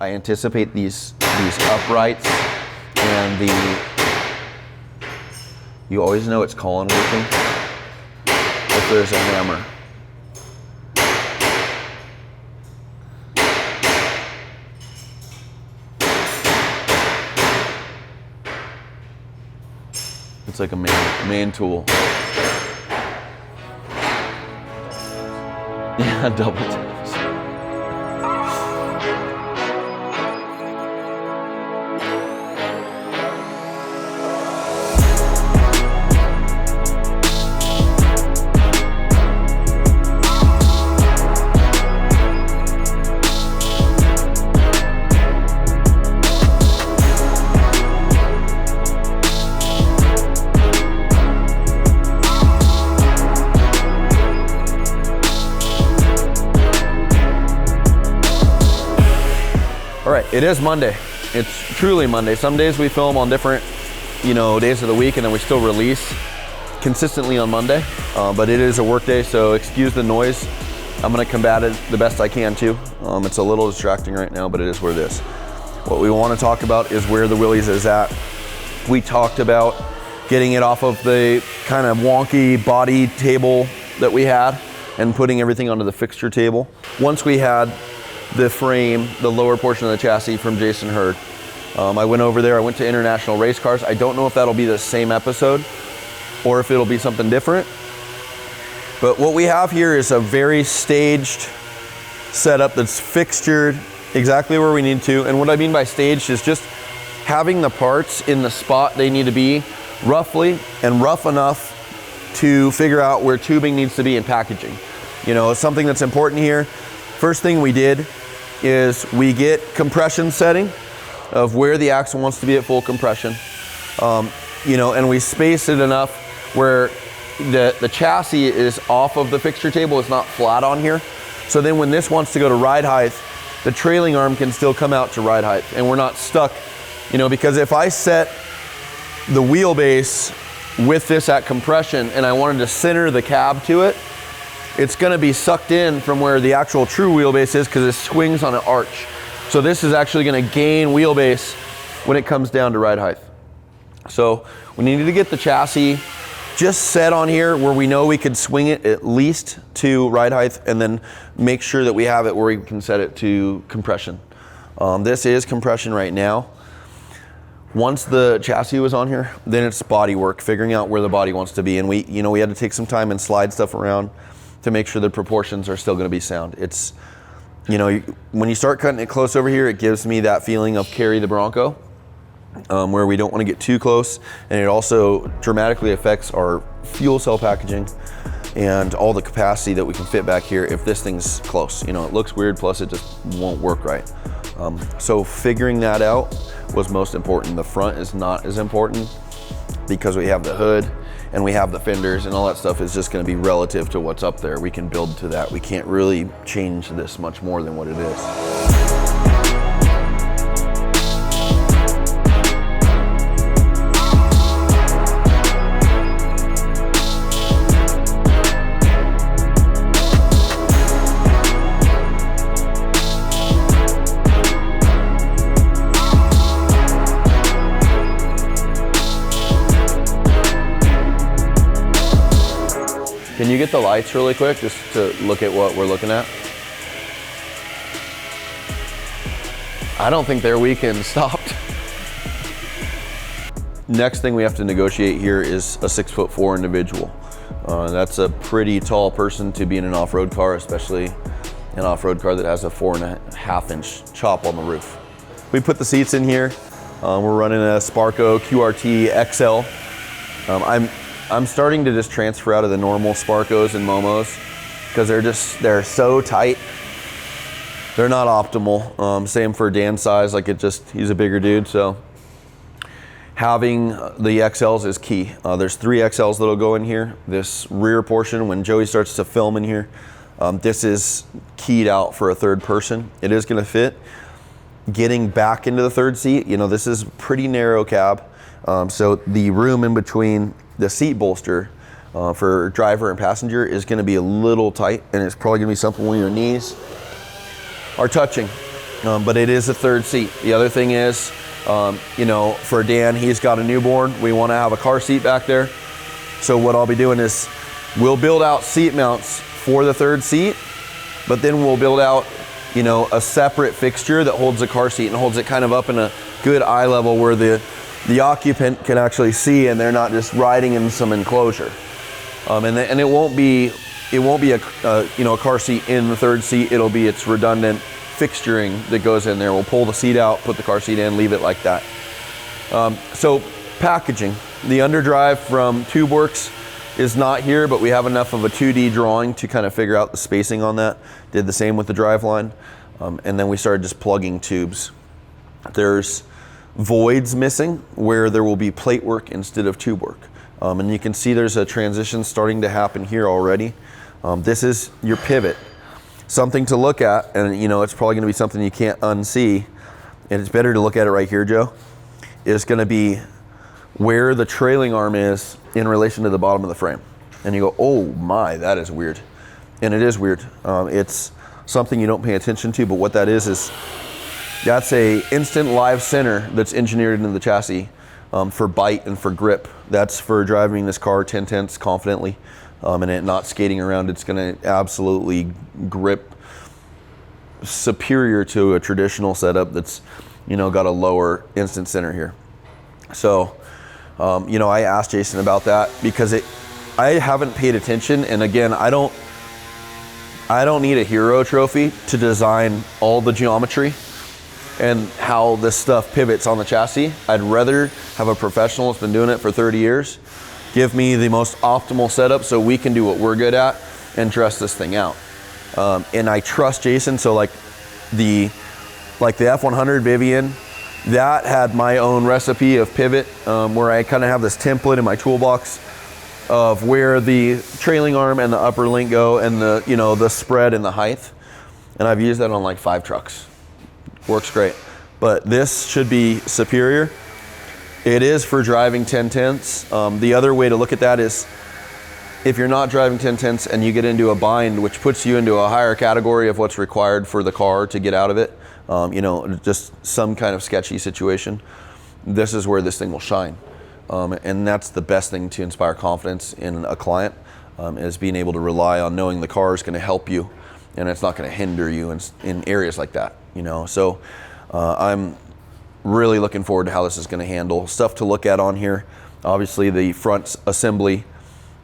I anticipate these uprights and you always know it's column working if there's a hammer. It's like a main tool. Yeah, double taps. All right, it is Monday. It's truly Monday. Some days we film on different, days of the week, and then we still release consistently on Monday. But it is a work day, so excuse the noise. I'm gonna combat it the best I can too. It's a little distracting right now, but it is what it is. What we want to talk about is where the Willys is at. We talked about getting it off of the kind of wonky body table that we had and putting everything onto the fixture table. Once we had the frame, the lower portion of the chassis from Jason Hurd. I went over there, I went to International Race Cars. I don't know if that'll be the same episode or if it'll be something different. But what we have here is a very staged setup that's fixtured exactly where we need to. And what I mean by staged is just having the parts in the spot they need to be roughly and rough enough to figure out where tubing needs to be in packaging. Something that's important here. First thing we did is we get compression setting of where the axle wants to be at full compression, and we space it enough where the chassis is off of the fixture table. It's not flat on here. So then when this wants to go to ride height, the trailing arm can still come out to ride height and we're not stuck, because if I set the wheelbase with this at compression and I wanted to center the cab to it, it's gonna be sucked in from where the actual true wheelbase is because it swings on an arch. So this is actually gonna gain wheelbase when it comes down to ride height. So we need to get the chassis just set on here where we know we could swing it at least to ride height and then make sure that we have it where we can set it to compression. This is compression right now. Once the chassis was on here, then it's body work, figuring out where the body wants to be. And we had to take some time and slide stuff around to make sure the proportions are still going to be sound. It's, when you start cutting it close over here, it gives me that feeling of Carry the Bronco, where we don't want to get too close. And it also dramatically affects our fuel cell packaging and all the capacity that we can fit back here if this thing's close. It looks weird, plus it just won't work right. So figuring that out was most important. The front is not as important because we have the hood and we have the fenders, and all that stuff is just going to be relative to what's up there. We can build to that. We can't really change this much more than what it is. Can you get the lights really quick just to look at what we're looking at? I don't think their weekend stopped. Next thing we have to negotiate here is a 6'4" individual. That's a pretty tall person to be in an off-road car, especially an off-road car that has a 4.5-inch chop on the roof. We put the seats in here. We're running a Sparco QRT XL. I'm starting to just transfer out of the normal Sparcos and Momos because they're so tight. They're not optimal. Same for Dan's size, he's a bigger dude, so having the XLs is key. There's 3 XLs that'll go in here. This rear portion, when Joey starts to film in here, this is keyed out for a third person. It is gonna fit. Getting back into the third seat, this is pretty narrow cab. So the room in between the seat bolster for driver and passenger is going to be a little tight, and it's probably going to be something where your knees are touching. but it is a third seat. The other thing is, you know, for Dan, he's got a newborn. We want to have a car seat back there. So what I'll be doing is we'll build out seat mounts for the third seat, but then we'll build out, you know, a separate fixture that holds the car seat and holds it kind of up in a good eye level where the occupant can actually see and they're not just riding in some enclosure. And it won't be a you know, a car seat in the third seat. It'll be its redundant fixturing that goes in there. We'll pull the seat out, put the car seat in, leave it like that. So packaging, the underdrive from TubeWorks is not here, but we have enough of a 2D drawing to kind of figure out the spacing on that. Did the same with the driveline, and then we started just plugging tubes. There's voids missing where there will be plate work instead of tube work. And you can see there's a transition starting to happen here already. This is your pivot. Something to look at, and you know, it's probably gonna be something you can't unsee, and it's better to look at it right here, Joe, is gonna be where the trailing arm is in relation to the bottom of the frame. And you go, oh my, that is weird. And it is weird. It's something you don't pay attention to, but what that is that's a instant live center that's engineered into the chassis for bite and for grip. That's for driving this car 10/10 confidently and it not skating around. It's gonna absolutely grip superior to a traditional setup that's, you know, got a lower instant center here. So, you know, I asked Jason about that because I haven't paid attention. And again, I don't need a hero trophy to design all the geometry and how this stuff pivots on the chassis. I'd rather have a professional that's been doing it for 30 years give me the most optimal setup so we can do what we're good at and trust this thing out. And I trust Jason. So like the F100 Vivian, that had my own recipe of pivot where I kind of have this template in my toolbox of where the trailing arm and the upper link go and the, you know, the spread and the height. And I've used that on like 5 trucks. Works great. But this should be superior. It is for driving 10/10. The other way to look at that is if you're not driving 10/10 and you get into a bind, which puts you into a higher category of what's required for the car to get out of it, you know, just some kind of sketchy situation, this is where this thing will shine. And that's the best thing to inspire confidence in a client, is being able to rely on knowing the car is going to help you and it's not going to hinder you in areas like that, you know. So I'm really looking forward to how this is going to handle. Stuff to look at on here, obviously the front assembly,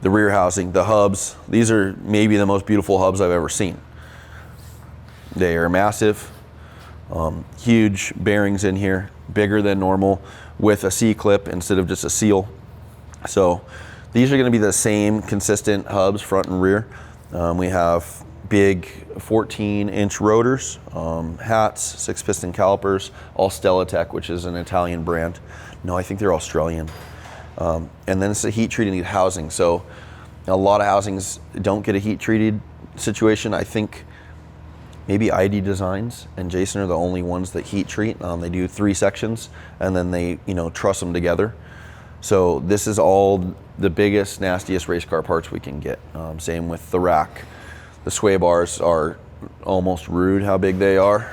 the rear housing, the hubs. These are maybe the most beautiful hubs I've ever seen. They are massive, huge bearings in here, bigger than normal, with a C-clip instead of just a seal. So these are going to be the same consistent hubs, front and rear. We have big 14-inch rotors, hats, 6-piston calipers, all Stellatech, which is an Italian brand. No, I think they're Australian. And then it's a heat-treated housing. So a lot of housings don't get a heat-treated situation. I think maybe ID Designs and Jason are the only ones that heat treat. They do 3 sections and then they, you know, truss them together. So this is all the biggest, nastiest race car parts we can get. Same with the rack. The sway bars are almost rude how big they are.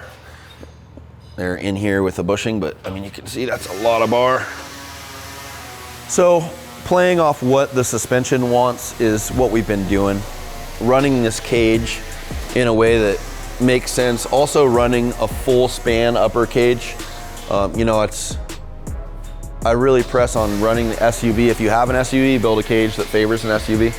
They're in here with the bushing, but I mean, you can see that's a lot of bar. So playing off what the suspension wants is what we've been doing. Running this cage in a way that makes sense. Also running a full span upper cage. You know, I really press on running the SUV. If you have an SUV, build a cage that favors an SUV.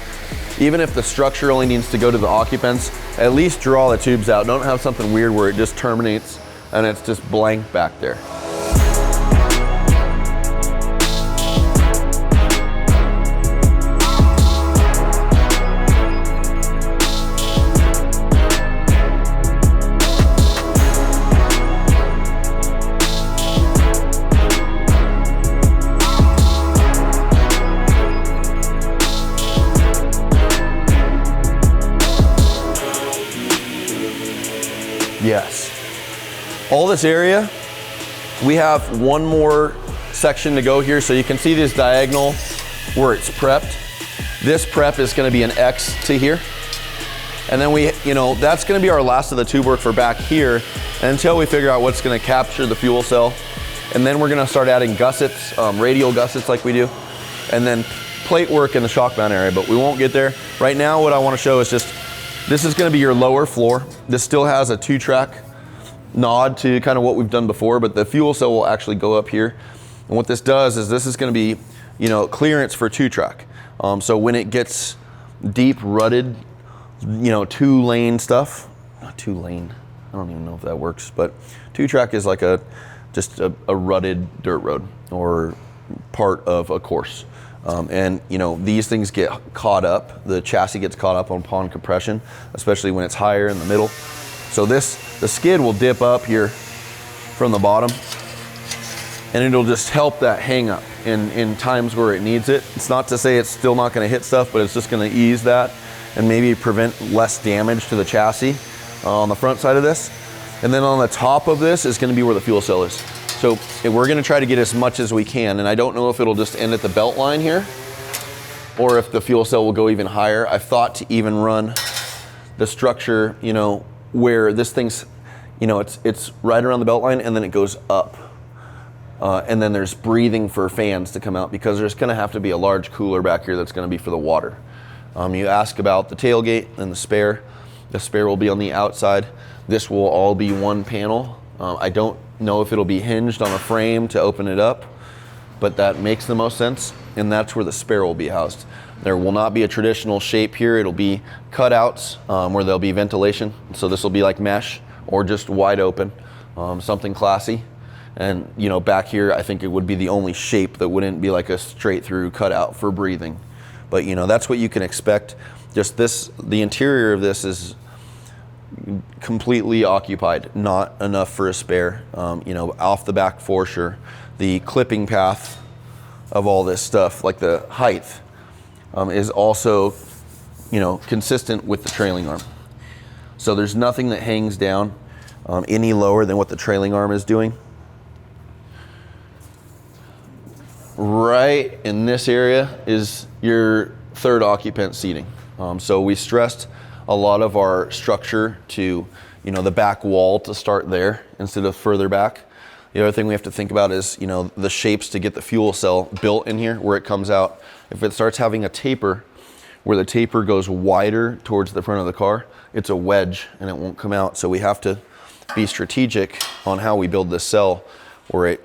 Even if the structure only needs to go to the occupants, at least draw the tubes out. Don't have something weird where it just terminates and it's just blank back there. Yes. All this area, we have one more section to go here. So you can see this diagonal where it's prepped. This prep is going to be an X to here. And then we, you know, that's going to be our last of the tube work for back here. until we figure out what's gonna capture the fuel cell. And then we're gonna start adding gussets, radial gussets like we do, and then plate work in the shock mount area, but we won't get there. Right now, what I wanna show is just, this is gonna be your lower floor. This still has a 2-track nod to kind of what we've done before, but the fuel cell will actually go up here. And what this does is this is gonna be, you know, clearance for 2-track. So when it gets deep rutted, you know, 2-lane stuff, not 2-lane, I don't even know if that works, but 2-track is like just a rutted dirt road or part of a course. And you know, these things get caught up, the chassis gets caught up upon compression, especially when it's higher in the middle. So the skid will dip up here from the bottom, and it'll just help that hang up in times where it needs it. It's not to say it's still not gonna hit stuff, but it's just gonna ease that and maybe prevent less damage to the chassis on the front side of this. And then on the top of this is gonna be where the fuel cell is. So we're gonna try to get as much as we can, and I don't know if it'll just end at the belt line here or if the fuel cell will go even higher. I've thought to even run the structure, you know, where this thing's, you know, it's right around the belt line and then it goes up. And then there's breathing for fans to come out, because there's gonna have to be a large cooler back here that's gonna be for the water. You ask about the tailgate and the spare. The spare will be on the outside. This will all be one panel. I don't know if it'll be hinged on a frame to open it up, but that makes the most sense, and that's where the spare will be housed. There will not be a traditional shape here. It'll be cutouts where there'll be ventilation. So this will be like mesh or just wide open, something classy. And you know, back here, I think it would be the only shape that wouldn't be like a straight through cutout for breathing. But you know, that's what you can expect. Just this, the interior of this is completely occupied, not enough for a spare. You know, off the back for sure. The clipping path of all this stuff, like the height, is also, you know, consistent with the trailing arm. So there's nothing that hangs down any lower than what the trailing arm is doing. Right in this area is your third occupant seating. So we stressed a lot of our structure to, you know, the back wall to start there instead of further back. The other thing we have to think about is, you know, the shapes to get the fuel cell built in here where it comes out. If it starts having a taper where the taper goes wider towards the front of the car, it's a wedge and it won't come out. So we have to be strategic on how we build this cell, where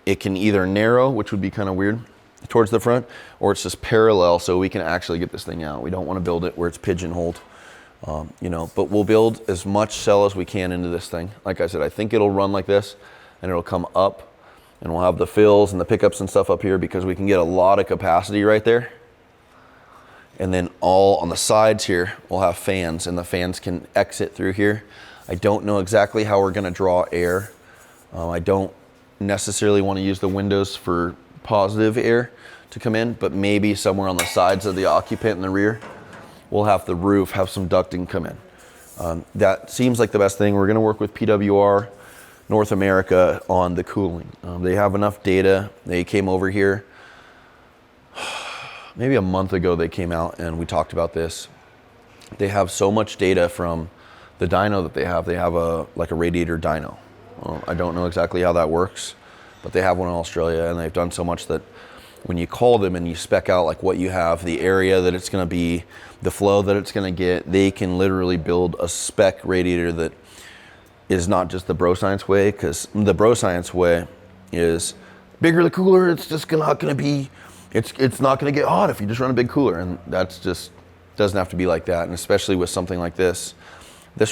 it can either narrow, which would be kind of weird, towards the front, or it's just parallel so we can actually get this thing out. We don't want to build it where it's pigeonholed. You know, but we'll build as much cell as we can into this thing. Like I said, I think it'll run like this and it'll come up, and we'll have the fills and the pickups and stuff up here because we can get a lot of capacity right there. And then all on the sides here, we'll have fans, and the fans can exit through here. I don't know exactly how we're gonna draw air. I don't necessarily want to use the windows for positive air to come in, but maybe somewhere on the sides of the occupant in the rear, we'll have the roof have some ducting come in. That seems like the best thing. We're gonna work with PWR North America on the cooling. They have enough data. They came over here, maybe a month ago they came out and we talked about this. They have so much data from the dyno that they have. They have like a radiator dyno. I don't know exactly how that works, but they have one in Australia, and they've done so much that when you call them and you spec out like what you have, the area that it's gonna be, the flow that it's gonna get, they can literally build a spec radiator that is not just the bro science way, because the bro science way is bigger the cooler, it's just not gonna be, it's not gonna get hot if you just run a big cooler, and that's just, doesn't have to be like that. And especially with something like this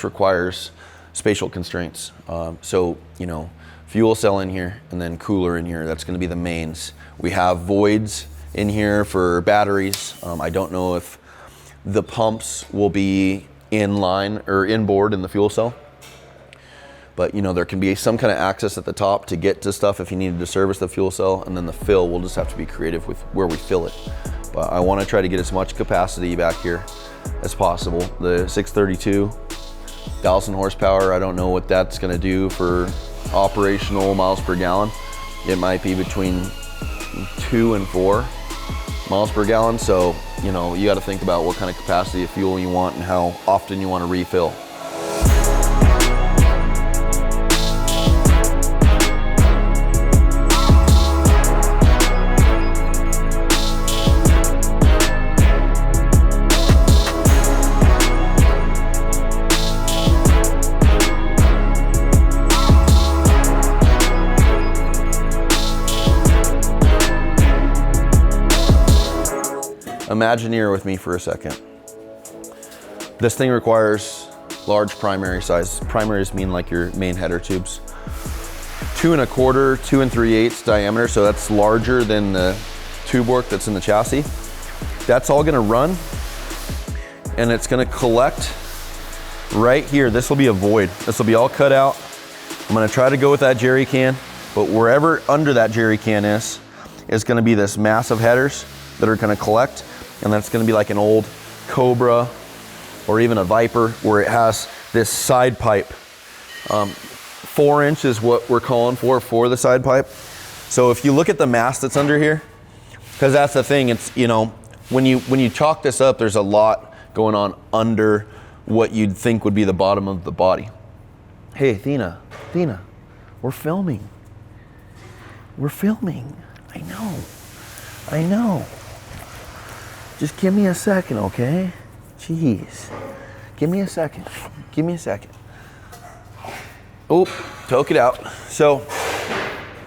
requires spatial constraints. So, you know, fuel cell in here and then cooler in here, that's gonna be the mains. We have voids in here for batteries. I don't know if the pumps will be in line or inboard in the fuel cell, but you know, there can be some kind of access at the top to get to stuff if you needed to service the fuel cell, and then the fill, we'll just have to be creative with where we fill it. But I want to try to get as much capacity back here as possible. The 632, 1,000 horsepower, I don't know what that's going to do for operational miles per gallon. It might be between 2 and 4 miles per gallon. So, you know, you got to think about what kind of capacity of fuel you want and how often you want to refill. Imagineer with me for a second. This thing requires large primary size. Primaries mean like your main header tubes. 2 1/4, 2 3/8 diameter, so that's larger than the tube work that's in the chassis. That's all gonna run, and it's gonna collect right here. This will be a void. This will be all cut out. I'm gonna try to go with that jerry can, but wherever under that jerry can is gonna be this mass of headers that are gonna collect, and that's gonna be like an old Cobra or even a Viper where it has this side pipe. 4 inch is what we're calling for the side pipe. So if you look at the mass that's under here, because that's the thing, it's, you know, when you chalk this up, there's a lot going on under what you'd think would be the bottom of the body. Hey, Athena, we're filming. We're filming. I know. Just give me a second, okay? Jeez. Give me a second. Oh, toke it out. So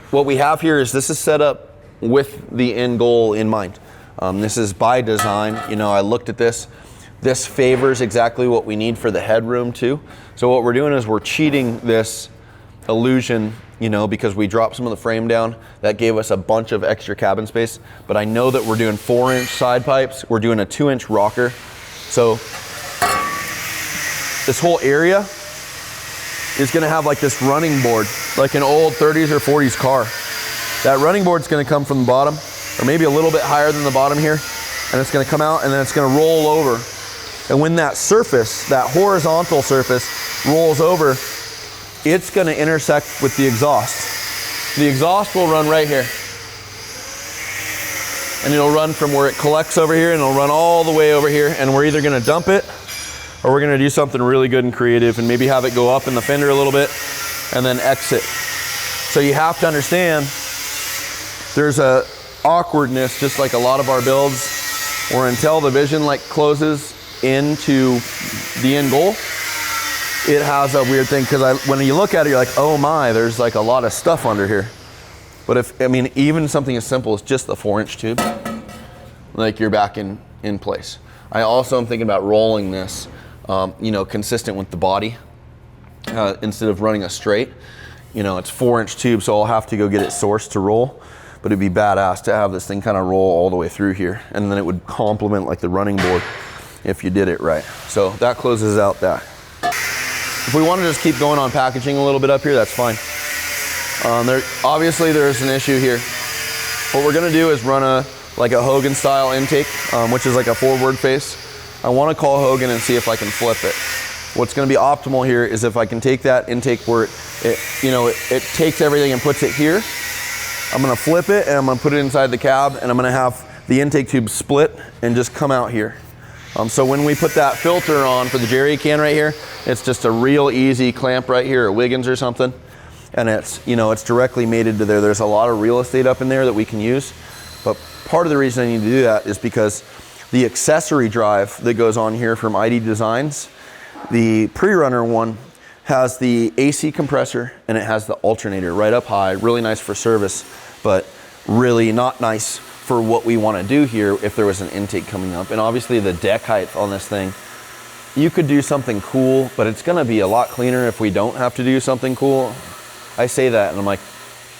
what we have here is this is set up with the end goal in mind. This is by design. You know, I looked at this. This favors exactly what we need for the headroom too. So what we're doing is we're cheating this illusion, you know, because we dropped some of the frame down. That gave us a bunch of extra cabin space. But I know that we're doing 4 inch side pipes. We're doing a 2 inch rocker. So this whole area is gonna have like this running board, like an old 30s or 40s car. That running board's gonna come from the bottom, or maybe a little bit higher than the bottom here, and it's gonna come out and then it's gonna roll over. And when that surface, that horizontal surface rolls over, it's gonna intersect with the exhaust. The exhaust will run right here. And it'll run from where it collects over here, and it'll run all the way over here, and we're either gonna dump it or we're gonna do something really good and creative and maybe have it go up in the fender a little bit and then exit. So you have to understand there's a awkwardness, just like a lot of our builds, where until the vision like closes into the end goal, it has a weird thing, because when you look at it, you're like, oh my, there's like a lot of stuff under here. But even something as simple as just the 4 inch tube, like you're back in place. I also am thinking about rolling this, you know, consistent with the body, instead of running a straight. You know, it's 4 inch tube, so I'll have to go get it sourced to roll. But it'd be badass to have this thing kind of roll all the way through here, and then it would complement like the running board if you did it right. So that closes out that. If we want to just keep going on packaging a little bit up here, that's fine. Obviously there's an issue here. What we're gonna do is run a Hogan style intake, which is like a forward face. I want to call Hogan and see if I can flip it. What's gonna be optimal here is if I can take that intake where it takes everything and puts it here. I'm gonna flip it and I'm gonna put it inside the cab, and I'm gonna have the intake tube split and just come out here. So when we put that filter on for the jerry can right here, it's just a real easy clamp right here, or Wiggins or something. And it's directly mated to there. There's a lot of real estate up in there that we can use. But part of the reason I need to do that is because the accessory drive that goes on here from ID Designs, the pre-runner one, has the AC compressor and it has the alternator right up high, really nice for service, but really not nice for what we want to do here if there was an intake coming up. And obviously the deck height on this thing, you could do something cool, but it's gonna be a lot cleaner if we don't have to do something cool. I say that and I'm like,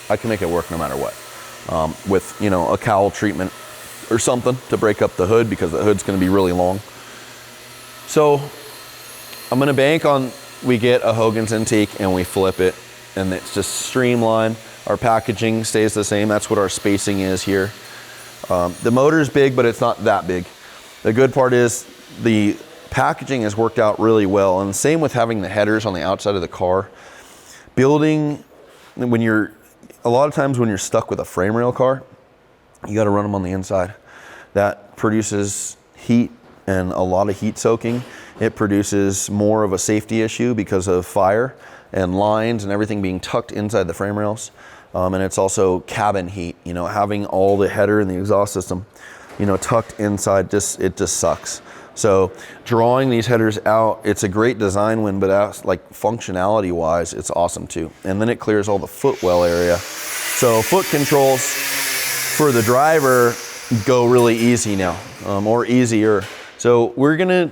I can make it work no matter what. With, you know, a cowl treatment or something to break up the hood, because the hood's gonna be really long. So I'm gonna bank on we get a Hogan's intake and we flip it, and it's just streamlined. Our packaging stays the same. That's what our spacing is here. The motor's big, but it's not that big. The good part is the packaging has worked out really well, and the same with having the headers on the outside of the car. Building, a lot of times when you're stuck with a frame rail car, you got to run them on the inside. That produces heat and a lot of heat soaking. It produces more of a safety issue because of fire and lines and everything being tucked inside the frame rails. And it's also cabin heat, you know, having all the header and the exhaust system, you know, tucked inside, it just sucks. So drawing these headers out, it's a great design win, but like functionality wise, it's awesome too. And then it clears all the footwell area. So foot controls for the driver, go really easy now, or easier. So we're gonna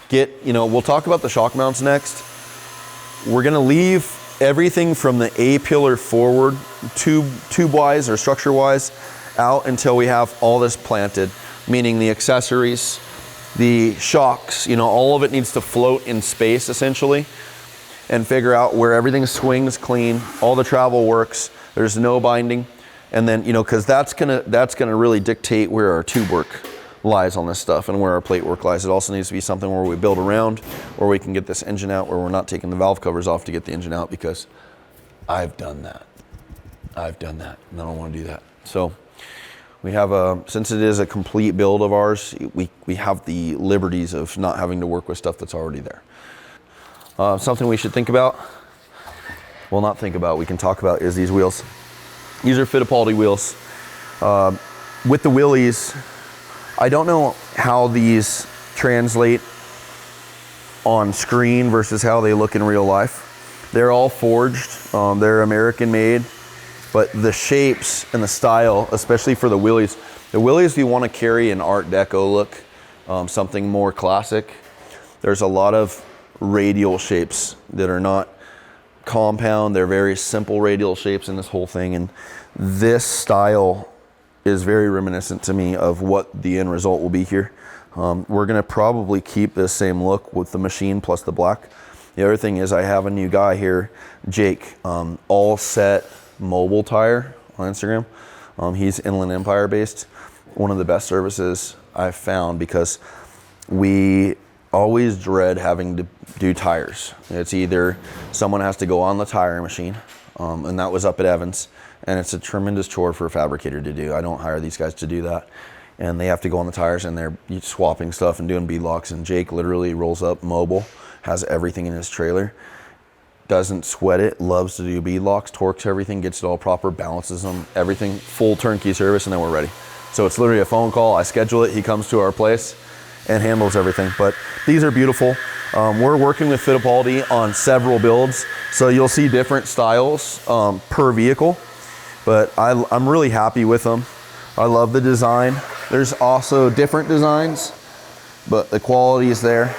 get, we'll talk about the shock mounts next. We're gonna leave everything from the A-pillar forward, tube-wise or structure-wise, out until we have all this planted, meaning the accessories, the shocks, all of it needs to float in space essentially, and figure out where everything swings clean, all the travel works, there's no binding, and then, because that's gonna really dictate where our tube work lies on this stuff and where our plate work lies. It also needs to be something where we build around, where we can get this engine out, where we're not taking the valve covers off to get the engine out, because I've done that, and I don't want to do that. So we have since it is a complete build of ours, we have the liberties of not having to work with stuff that's already there. Something we should think about, well, not think about, we can talk about, is these wheels. These are Fittipaldi wheels. With the Willys, I don't know how these translate on screen versus how they look in real life. They're all forged, they're American made, but the shapes and the style, especially for the Willys, you want to carry an Art Deco look, something more classic. There's a lot of radial shapes that are not compound, they're very simple radial shapes in this whole thing, and this style is very reminiscent to me of what the end result will be here. We're gonna probably keep this same look with the machine plus the black. The other thing is I have a new guy here, Jake, All Set Mobile Tire on Instagram. He's Inland Empire based. One of the best services I've found, because we always dread having to do tires. It's either someone has to go on the tire machine, and that was up at Evans, and it's a tremendous chore for a fabricator to do. I don't hire these guys to do that. And they have to go on the tires, and they're swapping stuff and doing beadlocks, and Jake literally rolls up mobile, has everything in his trailer, doesn't sweat it, loves to do beadlocks, torques everything, gets it all proper, balances them, everything, full turnkey service, and then we're ready. So it's literally a phone call, I schedule it, he comes to our place and handles everything. But these are beautiful. We're working with Fittipaldi on several builds, so you'll see different styles per vehicle, but I'm really happy with them. I love the design. There's also different designs, but the quality is there.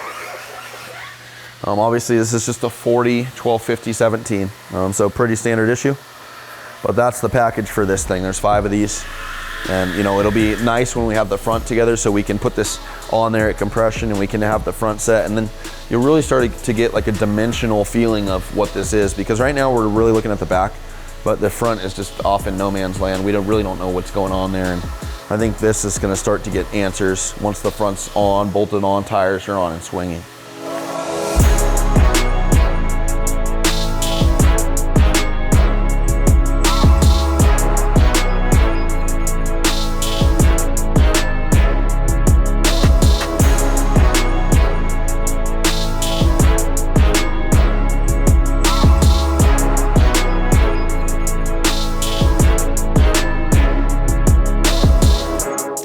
Obviously this is just a 40, 1250, 17, so pretty standard issue, but that's the package for this thing. There's 5 of these, and it'll be nice when we have the front together, so we can put this on there at compression and we can have the front set, and then you'll really start to get like a dimensional feeling of what this is, because right now we're really looking at the back, but the front is just off in no man's land. We really don't know what's going on there, and I think this is gonna start to get answers once the front's on, bolted on, tires are on and swinging.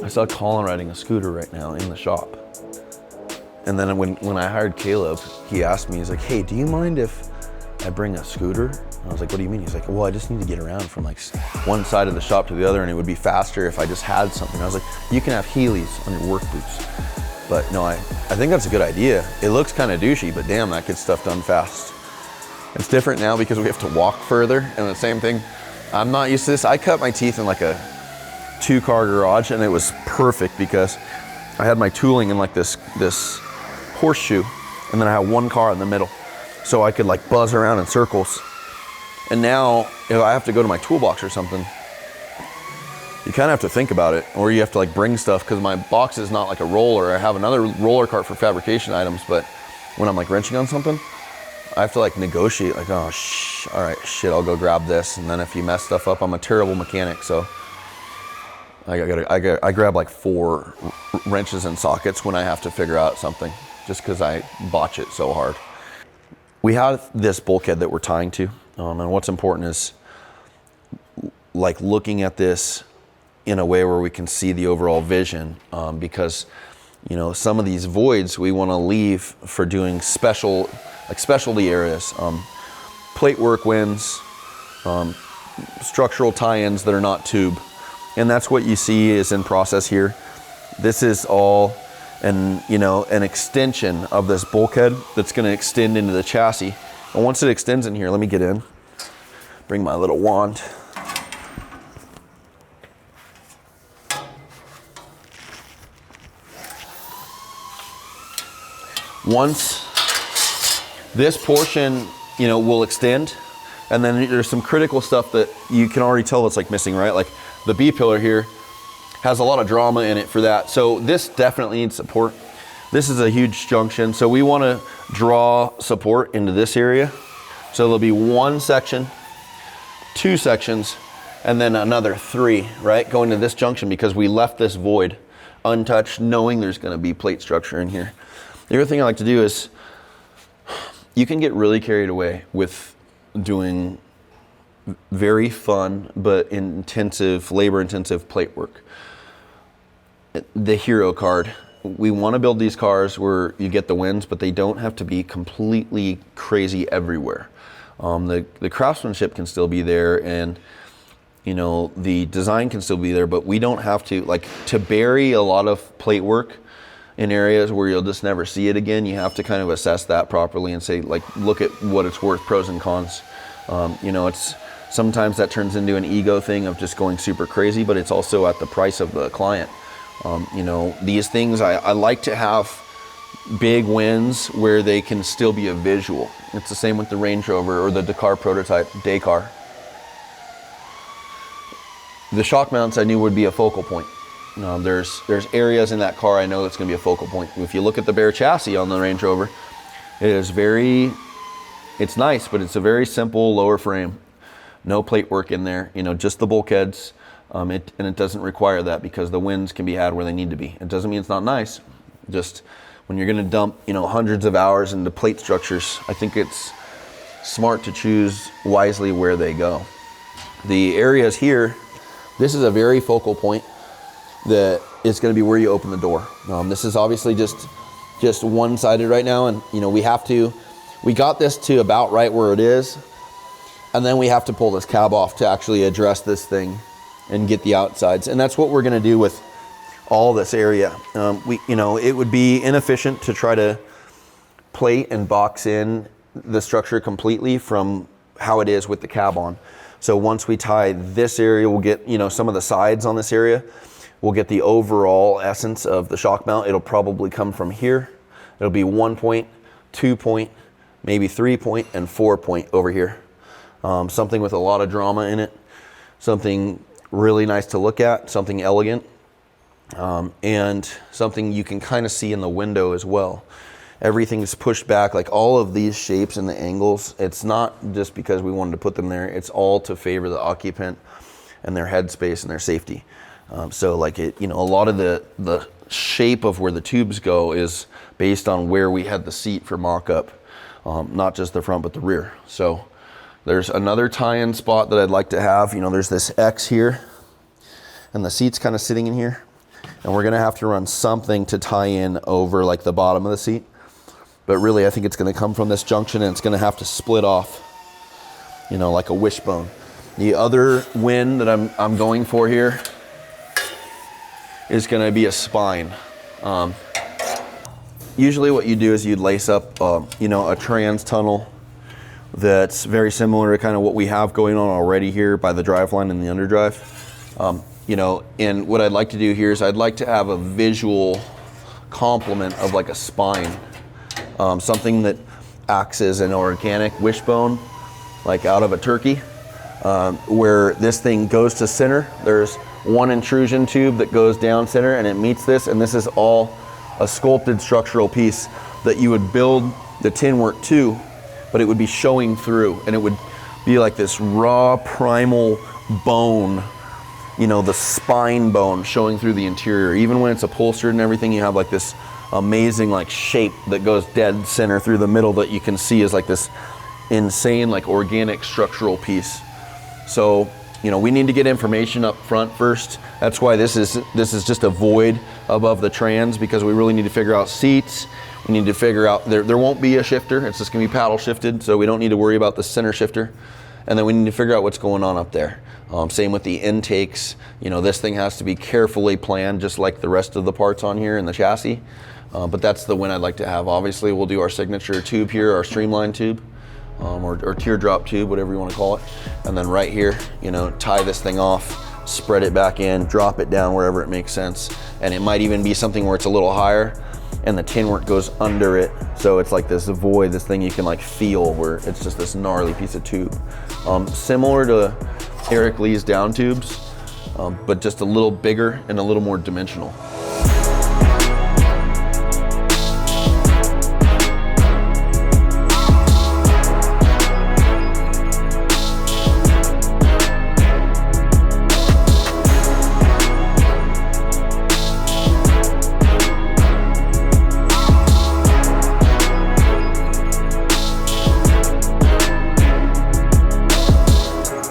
I saw Colin riding a scooter right now in the shop. And then when I hired Caleb, he asked me, he's like, hey, do you mind if I bring a scooter? And I was like, what do you mean? He's like, well, I just need to get around from like one side of the shop to the other, and it would be faster if I just had something. I was like, you can have Heelys on your work boots. But no, I think that's a good idea. It looks kind of douchey, but damn, that gets stuff done fast. It's different now because we have to walk further, and the same thing, I'm not used to this. I cut my teeth in like a 2-car garage, and it was perfect because I had my tooling in like this horseshoe, and then I had one car in the middle, so I could like buzz around in circles. And now if I have to go to my toolbox or something, you kind of have to think about it, or you have to like bring stuff, because my box is not like a roller. I have another roller cart for fabrication items, but when I'm like wrenching on something, I have to like negotiate, like, oh all right, shit, I'll go grab this. And then if you mess stuff up, I'm a terrible mechanic, so I grab like 4 wrenches and sockets when I have to figure out something, just because I botch it so hard. We have this bulkhead that we're tying to, and what's important is like looking at this in a way where we can see the overall vision, because some of these voids we want to leave for doing specialty areas, plate work wins, structural tie-ins that are not tube. And that's what you see is in process here. This is all an extension of this bulkhead that's going to extend into the chassis. And once it extends in here, let me get in, bring my little wand. Once this portion, will extend, and then there's some critical stuff that you can already tell it's like missing, right? Like the B pillar here has a lot of drama in it for that. So this definitely needs support. This is a huge junction. So we want to draw support into this area. So there'll be one section, two sections, and then another three, right? Going to this junction because we left this void untouched, knowing there's going to be plate structure in here. The other thing I like to do is you can get really carried away with doing very fun but intensive, labor-intensive plate work. The hero card. We want to build these cars where you get the wins, but they don't have to be completely crazy everywhere. The craftsmanship can still be there, and the design can still be there, but we don't have to bury a lot of plate work in areas where you'll just never see it again. You have to kind of assess that properly and say, look at what it's worth, pros and cons. It's sometimes that turns into an ego thing of just going super crazy, but it's also at the price of the client. These things, I like to have big wins where they can still be a visual. It's the same with the Range Rover or the Dakar prototype, Dakar. The shock mounts I knew would be a focal point. There's areas in that car I know that's going to be a focal point. If you look at the bare chassis on the Range Rover, it's nice, but it's a very simple lower frame. No plate work in there, just the bulkheads. And it doesn't require that because the wins can be had where they need to be. It doesn't mean it's not nice. Just when you're going to dump, hundreds of hours into plate structures, I think it's smart to choose wisely where they go. The areas here, this is a very focal point that is going to be where you open the door. This is obviously just one-sided right now, and we got this to about right where it is, and then we have to pull this cab off to actually address this thing and get the outsides. And that's what we're going to do with all this area. It would be inefficient to try to plate and box in the structure completely from how it is with the cab on. So once we tie this area, we'll get some of the sides on this area. We'll get the overall essence of the shock mount. It'll probably come from here. It'll be 1 point, 2 point, maybe 3 point, and 4 point over here. Something with a lot of drama in it. Something really nice to look at, something elegant, and something you can kind of see in the window as well. Everything's pushed back, like all of these shapes and the angles. It's not just because we wanted to put them there. It's all to favor the occupant and their headspace and their safety. A lot of the shape of where the tubes go is based on where we had the seat for mock-up, not just the front but the rear. So there's another tie-in spot that I'd like to have. There's this X here, and the seat's kind of sitting in here, and we're gonna have to run something to tie in over like the bottom of the seat. But really, I think it's gonna come from this junction, and it's gonna have to split off, like a wishbone. The other win that I'm going for here is gonna be a spine. Usually what you do is you'd lace up, a trans tunnel that's very similar to kind of what we have going on already here by the driveline and the underdrive. And what I'd like to do here is I'd like to have a visual complement of like a spine, something that acts as an organic wishbone, like out of a turkey, where this thing goes to center. There's one intrusion tube that goes down center and it meets this, and this is all a sculpted structural piece that you would build the tin work to, but it would be showing through, and it would be like this raw primal bone, the spine bone showing through the interior. Even when it's upholstered and everything, you have like this amazing like shape that goes dead center through the middle that you can see as like this insane like organic structural piece. So we need to get information up front first. That's why this is just a void above the trans, because we really need to figure out seats. We need to figure out, there won't be a shifter. It's just gonna be paddle shifted, so we don't need to worry about the center shifter. And then we need to figure out what's going on up there. Same with the intakes. You know, this thing has to be carefully planned, just like the rest of the parts on here in the chassis. But that's the win I'd like to have. Obviously, we'll do our signature tube here, our streamline tube, or teardrop tube, whatever you want to call it. And then right here, you know, tie this thing off, spread it back in, drop it down wherever it makes sense. And it might even be something where it's a little higher and the tin work goes under it. So it's like this void, this thing you can like feel, where it's just this gnarly piece of tube. Similar to Eric Lee's down tubes, but just a little bigger and a little more dimensional.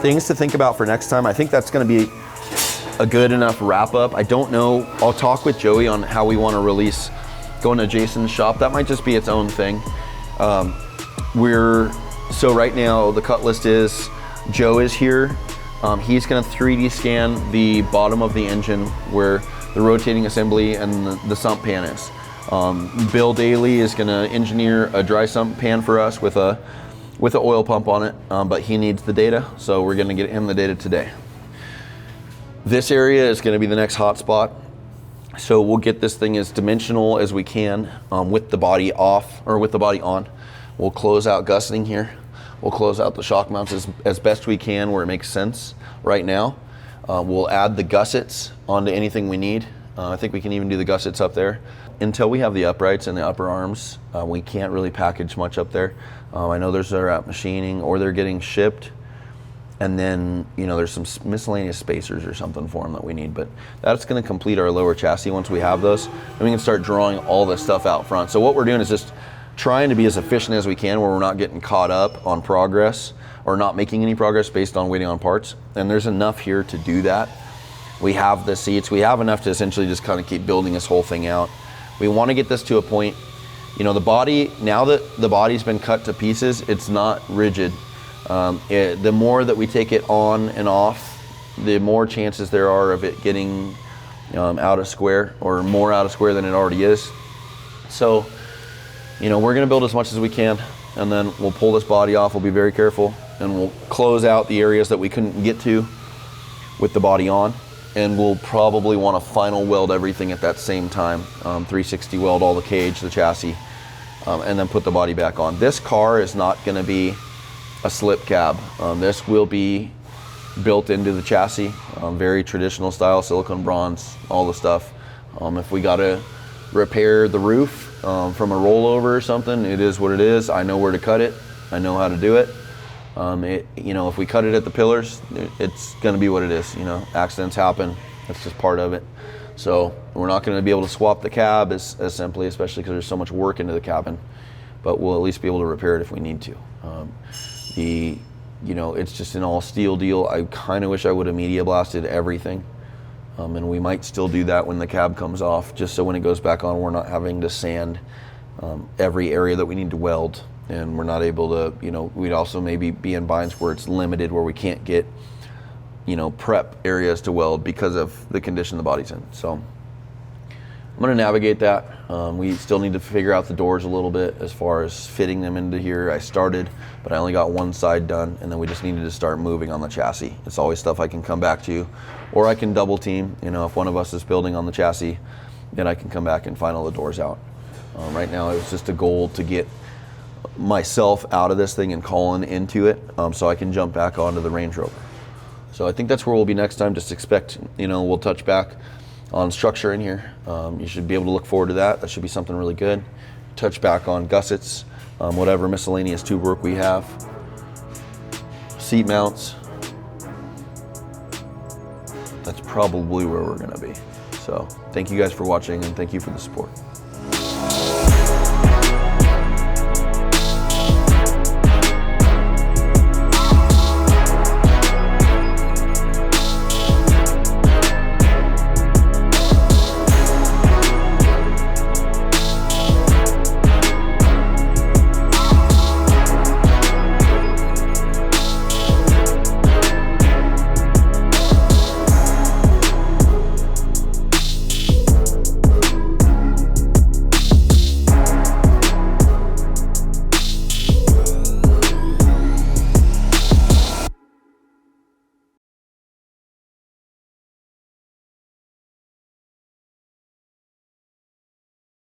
Things to think about for next time. I think that's going to be a good enough wrap up. I don't know. I'll talk with Joey on how we want to release going to Jason's shop. That might just be its own thing. So right now the cut list is Joe is here. He's going to 3D scan the bottom of the engine where the rotating assembly and the sump pan is. Bill Daly is going to engineer a dry sump pan for us with an oil pump on it, but he needs the data, so we're gonna get him the data today. This area is gonna be the next hot spot, so we'll get this thing as dimensional as we can with the body off, or with the body on. We'll close out gusseting here. We'll close out the shock mounts as best we can where it makes sense right now. We'll add the gussets onto anything we need. I think we can even do the gussets up there. Until we have the uprights and the upper arms, we can't really package much up there. I know those are at machining or they're getting shipped. And then, you know, there's some miscellaneous spacers or something for them that we need, but that's gonna complete our lower chassis once we have those. Then we can start drawing all this stuff out front. So what we're doing is just trying to be as efficient as we can where we're not getting caught up on progress or not making any progress based on waiting on parts. And there's enough here to do that. We have the seats, we have enough to essentially just kind of keep building this whole thing out. We want to get this to a point, you know, the body, now that the body's been cut to pieces, it's not rigid. The more that we take it on and off, the more chances there are of it getting out of square, or more out of square than it already is. So, you know, we're going to build as much as we can, and then we'll pull this body off. We'll be very careful, and we'll close out the areas that we couldn't get to with the body on. And we'll probably want to final weld everything at that same time. 360 weld all the cage, the chassis, and then put the body back on. This car is not going to be a slip cab. This will be built into the chassis, very traditional style, silicone bronze, all the stuff. If we got to repair the roof from a rollover or something, it is what it is. I know where to cut it. I know how to do it. You know, if we cut it at the pillars, it's going to be what it is. You know, accidents happen. That's just part of it. So we're not going to be able to swap the cab as simply, especially because there's so much work into the cabin. But we'll at least be able to repair it if we need to. You know, it's just an all steel deal. I kind of wish I would have media blasted everything. And we might still do that when the cab comes off, just so when it goes back on, we're not having to sand every area that we need to weld. And we're not able to, you know, we'd also maybe be in binds where it's limited, where we can't get, you know, prep areas to weld because of the condition the body's in. So I'm going to navigate that. We still need to figure out the doors a little bit as far as fitting them into here. I started, but I only got one side done, and then we just needed to start moving on the chassis. It's always stuff I can come back to, or I can double team. You know, if one of us is building on the chassis, then I can come back and final the doors out. Right now, it was just a goal to get myself out of this thing and Colin into it, so I can jump back onto the Range Rover. So I think that's where we'll be next time. Just expect, you know, we'll touch back on structure in here. You should be able to look forward to that. That should be something really good. Touch back on gussets, whatever miscellaneous tube work we have, seat mounts. That's probably where we're gonna be. So thank you guys for watching, and thank you for the support.